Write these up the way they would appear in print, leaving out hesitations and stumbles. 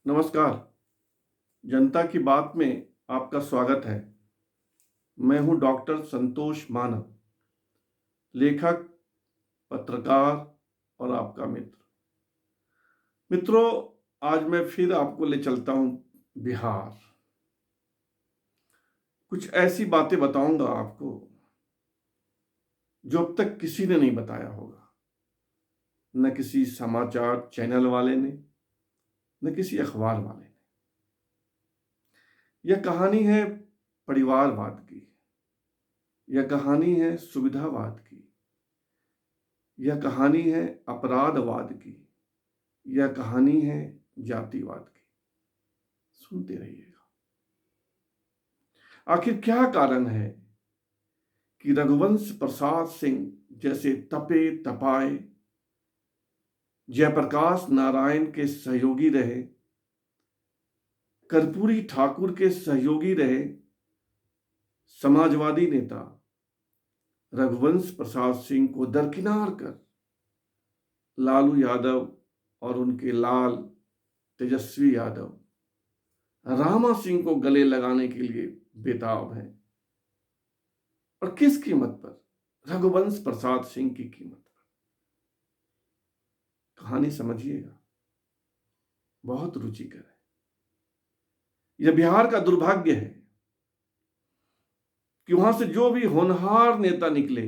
नमस्कार। जनता की बात में आपका स्वागत है। मैं हूं डॉक्टर संतोष मानव, लेखक, पत्रकार और आपका मित्र। मित्रों, आज मैं फिर आपको ले चलता हूं बिहार। कुछ ऐसी बातें बताऊंगा आपको जो अब तक किसी ने नहीं बताया होगा। न किसी समाचार चैनल वाले ने, न किसी अखबार वाले ने। यह कहानी है परिवारवाद की। यह कहानी है सुविधावाद की। यह कहानी है अपराधवाद की। यह कहानी है जातिवाद की। सुनते रहिएगा। आखिर क्या कारण है कि रघुवंश प्रसाद सिंह जैसे तपे तपाए जयप्रकाश नारायण के सहयोगी रहे, कर्पूरी ठाकुर के सहयोगी रहे समाजवादी नेता रघुवंश प्रसाद सिंह को दरकिनार कर लालू यादव और उनके लाल तेजस्वी यादव रामा सिंह को गले लगाने के लिए बेताब हैं। और किस कीमत पर? रघुवंश प्रसाद सिंह की कीमत पर। कहानी समझिएगा, बहुत रुचिकर है। यह बिहार का दुर्भाग्य है कि वहां से जो भी होनहार नेता निकले,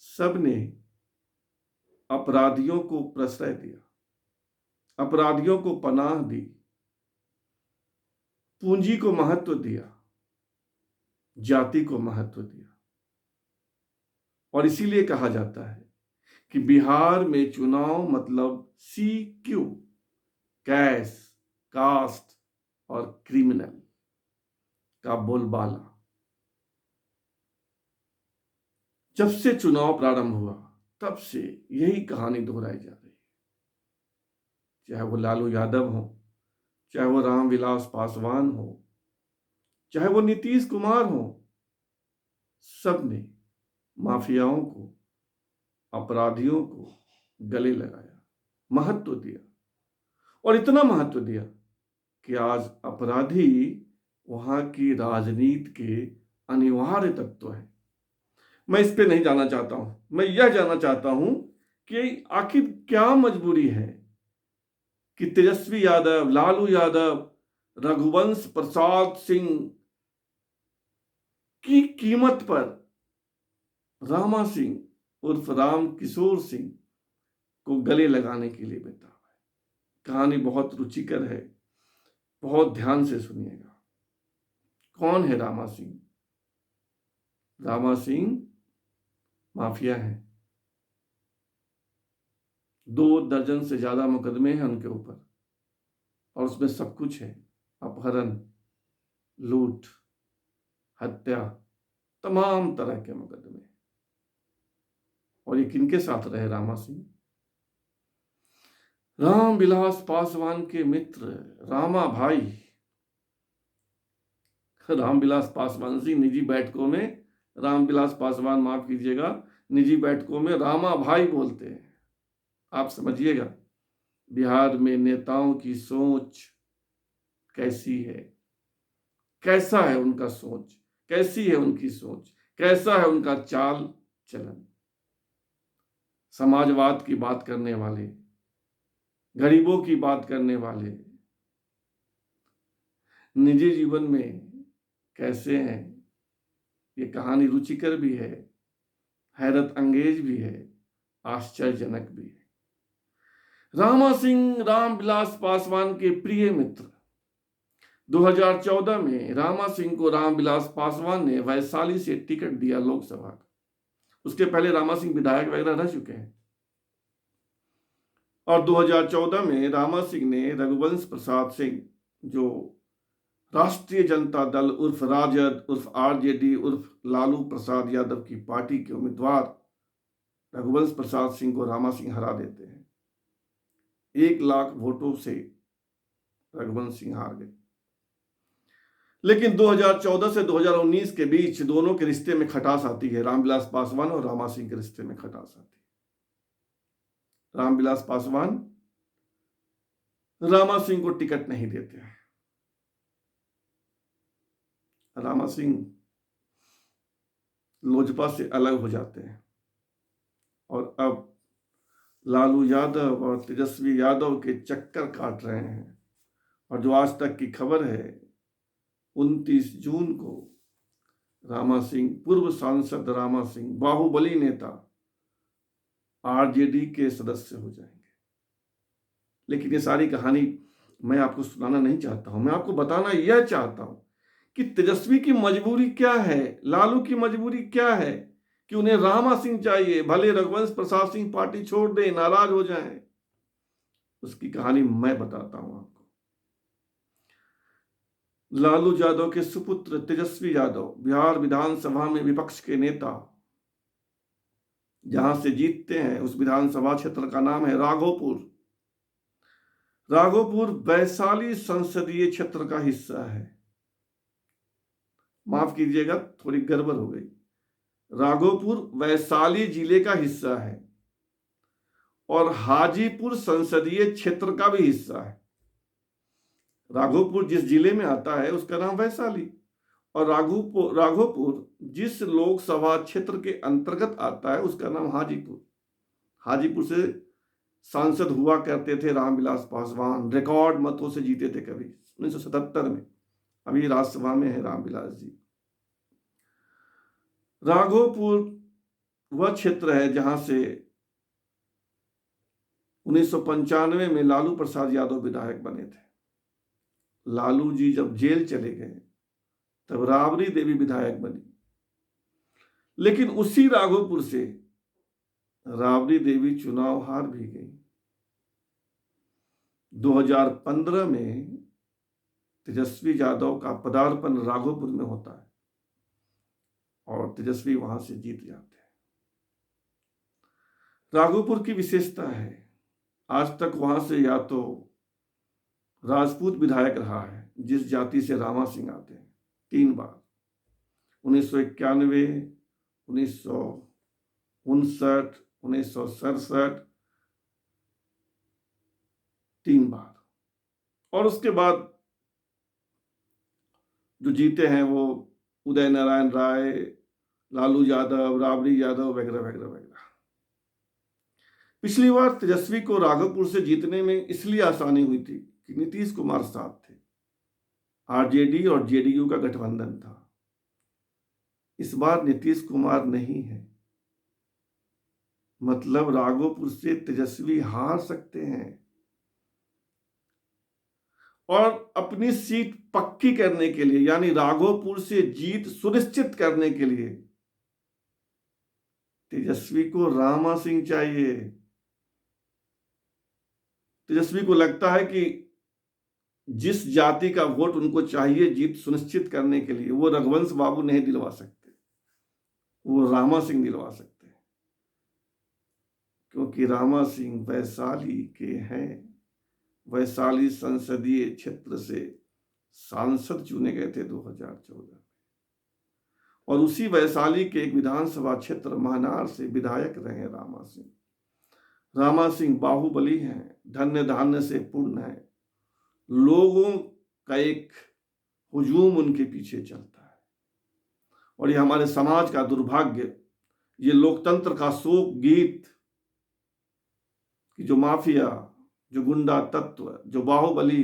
सबने अपराधियों को प्रश्रय दिया, अपराधियों को पनाह दी, पूंजी को महत्व दिया, जाति को महत्व दिया। और इसीलिए कहा जाता है कि बिहार में चुनाव मतलब CQ, कैश, कास्ट और क्रिमिनल का बोलबाला। जब से चुनाव प्रारंभ हुआ तब से यही कहानी दोहराई जा रही है। चाहे वो लालू यादव हो, चाहे वो रामविलास पासवान हो, चाहे वो नीतीश कुमार हो, सबने माफियाओं को, अपराधियों को गले लगाया, महत्व दिया। और इतना महत्व दिया कि आज अपराधी वहां की राजनीति के अनिवार्य तत्व है। मैं इस पे नहीं जाना चाहता हूं। मैं यह जानना चाहता हूं कि आखिर क्या मजबूरी है कि तेजस्वी यादव, लालू यादव, रघुवंश प्रसाद सिंह की कीमत पर रामा सिंह उर्फ राम किशोर सिंह को गले लगाने के लिए बेताब है। कहानी बहुत रुचिकर है, बहुत ध्यान से सुनिएगा। कौन है रामा सिंह? रामा सिंह माफिया है। 2 दर्जन से ज्यादा मुकदमे हैं उनके ऊपर, और उसमें सब कुछ है। अपहरण, लूट, हत्या, तमाम तरह के मुकदमे। और ये किनके साथ रहे रामा सिंह? रामविलास पासवान के मित्र रामा भाई। रामविलास पासवान सिंह निजी बैठकों में, रामविलास पासवान माफ कीजिएगा, निजी बैठकों में रामा भाई बोलते हैं। आप समझिएगा बिहार में नेताओं की सोच कैसी है, कैसा है उनका सोच, कैसी है उनकी सोच, कैसा है उनका चाल चलन। समाजवाद की बात करने वाले, गरीबों की बात करने वाले, निजी जीवन में कैसे हैं, ये कहानी रुचिकर भी है, हैरत अंगेज भी है, आश्चर्यजनक भी है। रामा सिंह रामविलास पासवान के प्रिय मित्र। 2014 में रामा सिंह को रामविलास पासवान ने वैशाली से टिकट दिया लोकसभा का। उसके पहले रामा सिंह विधायक वगैरह रह चुके हैं। और 2014 में रामा सिंह ने रघुवंश प्रसाद सिंह, जो राष्ट्रीय जनता दल उर्फ राजद उर्फ RJD उर्फ लालू प्रसाद यादव की पार्टी के उम्मीदवार रघुवंश प्रसाद सिंह को रामा सिंह हरा देते हैं। 1 लाख वोटों से रघुवंश सिंह हार गए। लेकिन 2014 से 2019 के बीच दोनों के रिश्ते में खटास आती है। रामविलास पासवान और रामा सिंह के रिश्ते में खटास आती है। रामविलास पासवान रामा सिंह को टिकट नहीं देते हैं। रामा सिंह लोजपा से अलग हो जाते हैं और अब लालू यादव और तेजस्वी यादव के चक्कर काट रहे हैं। और जो आज तक की खबर है, 29 जून को रामा सिंह, पूर्व सांसद रामा सिंह, बाहुबली नेता, आरजेडी के सदस्य हो जाएंगे। लेकिन ये सारी कहानी मैं आपको सुनाना नहीं चाहता हूं। मैं आपको बताना यह चाहता हूं कि तेजस्वी की मजबूरी क्या है, लालू की मजबूरी क्या है कि उन्हें रामा सिंह चाहिए। भले रघुवंश प्रसाद सिंह पार्टी छोड़ दें, नाराज हो जाएं, उसकी कहानी मैं बताता हूं आपको। लालू यादव के सुपुत्र तेजस्वी यादव बिहार विधानसभा में विपक्ष के नेता, जहां से जीतते हैं उस विधानसभा क्षेत्र का नाम है राघोपुर। राघोपुर वैशाली संसदीय क्षेत्र का हिस्सा है। माफ कीजिएगा, थोड़ी गड़बड़ हो गई। राघोपुर वैशाली जिले का हिस्सा है और हाजीपुर संसदीय क्षेत्र का भी हिस्सा है। राघोपुर जिस जिले में आता है उसका नाम वैशाली, और राघोपुर जिस लोकसभा क्षेत्र के अंतर्गत आता है उसका नाम हाजीपुर। हाजीपुर से सांसद हुआ करते थे रामविलास पासवान, रिकॉर्ड मतों से जीते थे कभी 1977 में। अभी राज्यसभा में है रामविलास जी। राघोपुर वह क्षेत्र है जहां से 1995 में लालू प्रसाद यादव विधायक बने थे। लालू जी जब जेल चले गए तब राबड़ी देवी विधायक बनी, लेकिन उसी राघोपुर से राबड़ी देवी चुनाव हार भी गई। 2015 में तेजस्वी यादव का पदार्पण राघोपुर में होता है और तेजस्वी वहां से जीत जाते हैं। राघोपुर की विशेषता है, आज तक वहां से या तो राजपूत विधायक रहा है, जिस जाति से रामा सिंह आते हैं, 3 बार, 1991, 1959, 1967, 3 बार। और उसके बाद जो जीते हैं वो उदय नारायण राय, लालू यादव, राबड़ी यादव वगैरह वगैरह वगैरह। पिछली बार तेजस्वी को राघोपुर से जीतने में इसलिए आसानी हुई थी कि नीतीश कुमार साथ थे, आरजेडी और जेडीयू का गठबंधन था। इस बार नीतीश कुमार नहीं है, मतलब राघोपुर से तेजस्वी हार सकते हैं। और अपनी सीट पक्की करने के लिए, यानी राघोपुर से जीत सुनिश्चित करने के लिए तेजस्वी को रामा सिंह चाहिए। तेजस्वी को लगता है कि जिस जाति का वोट उनको चाहिए जीत सुनिश्चित करने के लिए, वो रघुवंश बाबू नहीं दिलवा सकते, वो रामा सिंह दिलवा सकते हैं, क्योंकि रामा सिंह वैशाली के हैं। वैशाली संसदीय क्षेत्र से सांसद चुने गए थे 2014 में, और उसी वैशाली के एक विधानसभा क्षेत्र महनार से विधायक रहे रामा सिंह। रामा सिंह बाहुबली हैं, धन्य धान्य से पूर्ण है, लोगों का एक हुजूम उनके पीछे चलता है। और ये हमारे समाज का दुर्भाग्य, ये लोकतंत्र का शोक गीत कि जो माफिया, जो गुंडा तत्व, जो बाहुबली,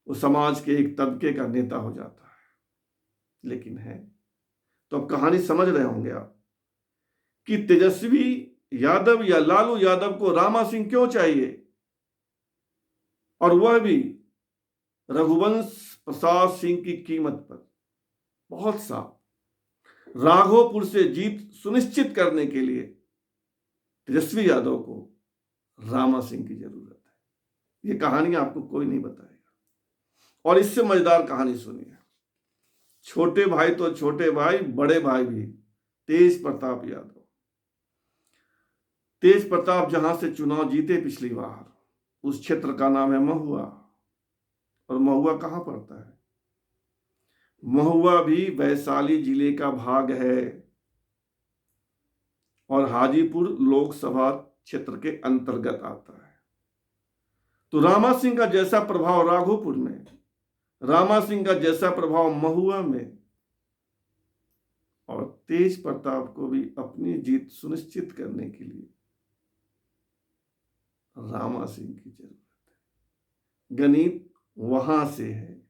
वो समाज के एक तबके का नेता हो जाता है। लेकिन है तो अब कहानी समझ रहे होंगे आप कि तेजस्वी यादव या लालू यादव को रामा सिंह क्यों चाहिए, और वह भी रघुवंश प्रसाद सिंह की कीमत पर। बहुत साफ, राघोपुर से जीत सुनिश्चित करने के लिए तेजस्वी यादव को रामा सिंह की जरूरत है। ये कहानी आपको कोई नहीं बताएगा। और इससे मजेदार कहानी सुनिए। छोटे भाई तो छोटे भाई, बड़े भाई भी, तेज प्रताप यादव। तेज प्रताप जहां से चुनाव जीते पिछली बार, उस क्षेत्र का नाम है महुआ। और महुआ कहां पड़ता है? महुआ भी वैशाली जिले का भाग है और हाजीपुर लोकसभा क्षेत्र के अंतर्गत आता है। तो रामा सिंह का जैसा प्रभाव राघोपुर में, रामा सिंह का जैसा प्रभाव महुआ में, और तेज प्रताप को भी अपनी जीत सुनिश्चित करने के लिए रामा सिंह की जरूरत है। गणित वहां से है।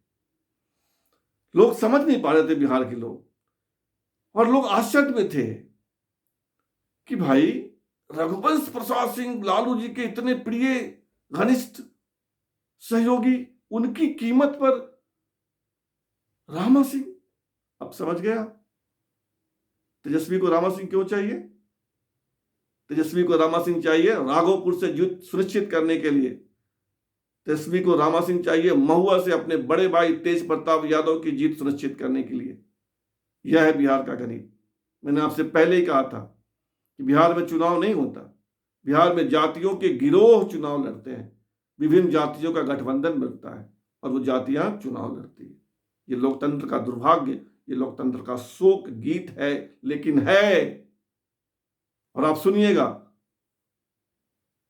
लोग समझ नहीं पा रहे थे, बिहार के लोग, और लोग आश्चर्य में थे कि भाई रघुवंश प्रसाद सिंह लालू जी के इतने प्रिय घनिष्ठ सहयोगी, उनकी कीमत पर रामा सिंह। अब समझ गया तेजस्वी को रामा सिंह क्यों चाहिए। तेजस्वी को रामा सिंह चाहिए राघोपुर से जीत सुनिश्चित करने के लिए। तेजस्वी को रामा सिंह चाहिए महुआ से अपने बड़े भाई तेज प्रताप यादव की जीत सुनिश्चित करने के लिए। यह है बिहार का गणित। मैंने आपसे पहले ही कहा था कि बिहार में चुनाव नहीं होता, बिहार में जातियों के गिरोह चुनाव लड़ते हैं, विभिन्न जातियों का गठबंधन बनता है और वो जातियां चुनाव लड़ती है। ये लोकतंत्र का दुर्भाग्य, ये लोकतंत्र का शोक गीत है, लेकिन है। और आप सुनिएगा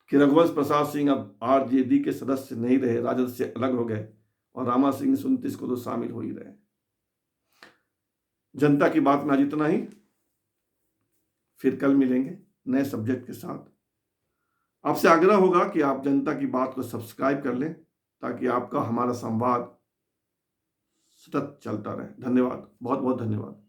कि रघुवंश प्रसाद सिंह अब आरजेडी के सदस्य नहीं रहे, राजद से अलग हो गए, और रामा सिंह 29 को तो शामिल हो ही रहे। जनता की बात में आज इतना ही। फिर कल मिलेंगे नए सब्जेक्ट के साथ। आपसे आग्रह होगा कि आप जनता की बात को सब्सक्राइब कर लें ताकि आपका हमारा संवाद सतत चलता रहे। धन्यवाद, बहुत बहुत धन्यवाद।